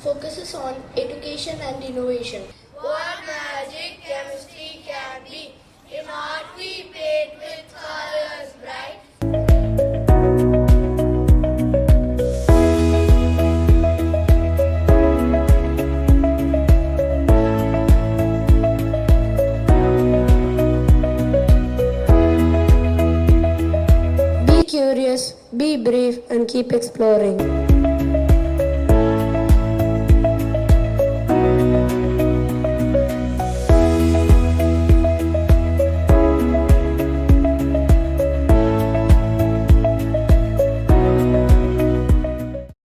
focuses on education and innovation. What magic chemistry can be if not we paint with colors, right? Be curious, be brave, and keep exploring.